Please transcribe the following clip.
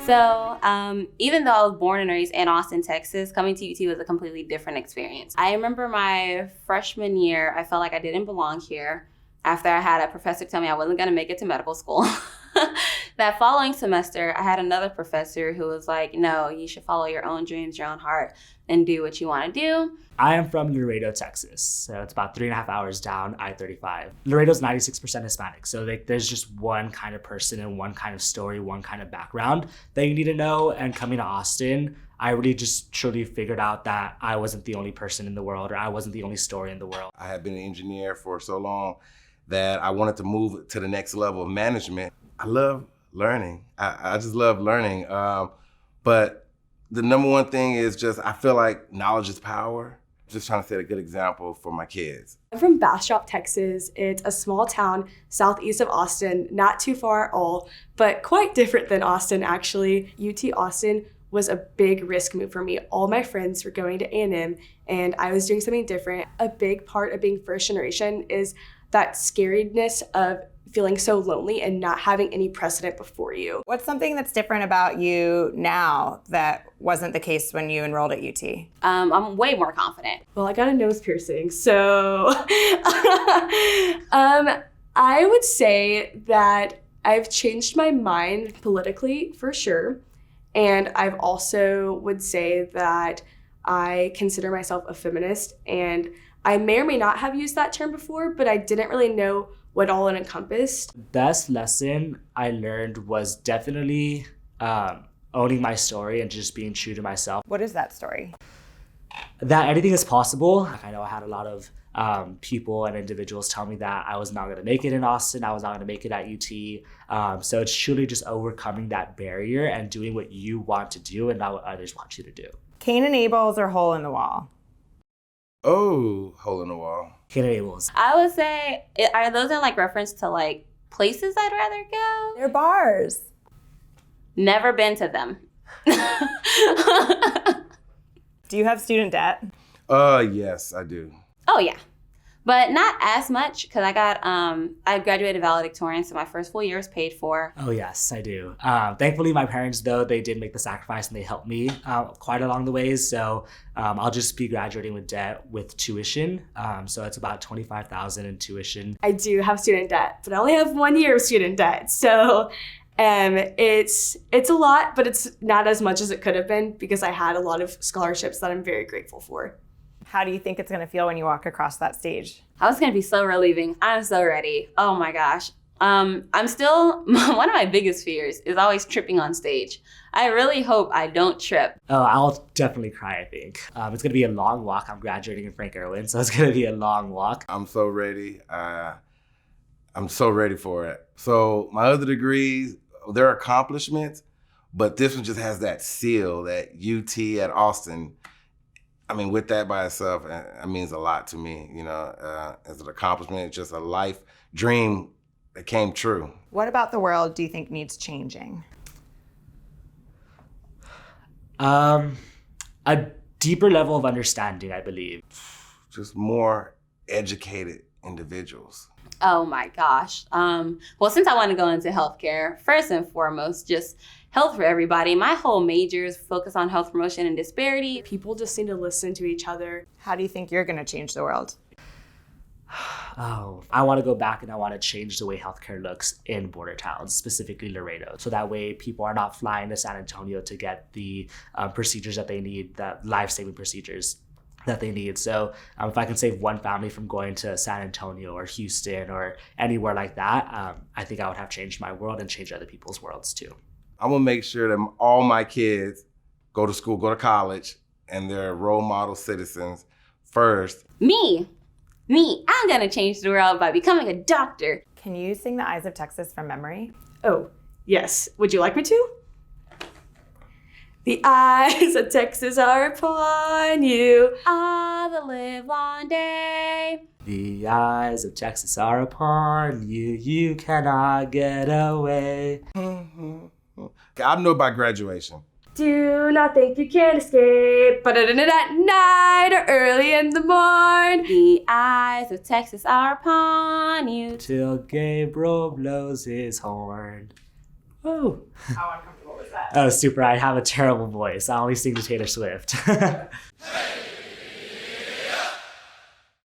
So even though I was born and raised in Austin, Texas, coming to UT was a completely different experience. I remember my freshman year, I felt like I didn't belong here after I had a professor tell me I wasn't going to make it to medical school. That following semester, I had another professor who was like, no, you should follow your own dreams, your own heart, and do what you want to do. I am from Laredo, Texas. So it's about 3.5 hours down I-35. Laredo's 96% Hispanic. So there's just one kind of person and one kind of story, one kind of background that you need to know. And coming to Austin, I really just truly figured out that I wasn't the only person in the world, or I wasn't the only story in the world. I had been an engineer for so long that I wanted to move to the next level of management. I love learning. I just love learning. But the number one thing is just, I feel like knowledge is power. Just trying to set a good example for my kids. I'm from Bastrop, Texas. It's a small town southeast of Austin, not too far at all, but quite different than Austin, actually. UT Austin was a big risk move for me. All my friends were going to A&M, and I was doing something different. A big part of being first generation is that scariness of feeling so lonely and not having any precedent before you. What's something that's different about you now that wasn't the case when you enrolled at UT? I'm way more confident. Well, I got a nose piercing, so I would say that I've changed my mind politically for sure. And I've also would say that I consider myself a feminist, and I may or may not have used that term before, but I didn't really know what all it encompassed. Best lesson I learned was definitely owning my story and just being true to myself. What is that story? That anything is possible. I know I had a lot of people and individuals tell me that I was not going to make it in Austin, I was not going to make it at UT. So it's truly just overcoming that barrier and doing what you want to do and not what others want you to do. Cain and Abel's or hole in the wall? Oh, hole in the wall. Cain and Abel's. I would say, are those in like reference to like places I'd rather go? They're bars. Never been to them. Do you have student debt? Yes, I do. Oh yeah, but not as much because I graduated valedictorian, so my first full year was paid for. Oh yes, I do. Thankfully, my parents, though, they did make the sacrifice and they helped me quite along the ways. So I'll just be graduating with debt with tuition. So it's about $25,000 in tuition. I do have student debt, but I only have 1 year of student debt. So it's a lot, but it's not as much as it could have been because I had a lot of scholarships that I'm very grateful for. How do you think it's going to feel when you walk across that stage? I was going to be so relieving. I'm so ready. Oh my gosh. I'm still, one of my biggest fears is always tripping on stage. I really hope I don't trip. Oh, I'll definitely cry, I think. It's going to be a long walk. I'm graduating in Frank Erwin, so it's going to be a long walk. I'm so ready. I'm so ready for it. So my other degrees, they're accomplishments, but this one just has that seal, that UT at Austin. I mean, with that by itself, it means a lot to me, you know, as an accomplishment. It's just a life dream that came true. What about the world do you think needs changing? A deeper level of understanding, I believe. Just more educated individuals. Oh my gosh. Well, since I want to go into healthcare, first and foremost, just health for everybody. My whole major is focused on health promotion and disparity. People just need to listen to each other. How do you think you're going to change the world? Oh, I want to go back and I want to change the way healthcare looks in border towns, specifically Laredo. So that way people are not flying to San Antonio to get the procedures that they need, the life-saving procedures that they need. So if I can save one family from going to San Antonio or Houston or anywhere like that, I think I would have changed my world and changed other people's worlds too. I'm gonna make sure that all my kids go to school, go to college, and they're role model citizens first. Me, I'm gonna change the world by becoming a doctor. Can you sing The Eyes of Texas from memory? Oh, yes. Would you like me to? The eyes of Texas are upon you. Ah, the live one day. The eyes of Texas are upon you. You cannot get away. I know about graduation. Do not think you can escape. But at night or early in the morn. The eyes of Texas are upon you. Till Gabriel blows his horn. Oh. How uncomfortable was that? Oh, super. I have a terrible voice. I only sing to Taylor Swift.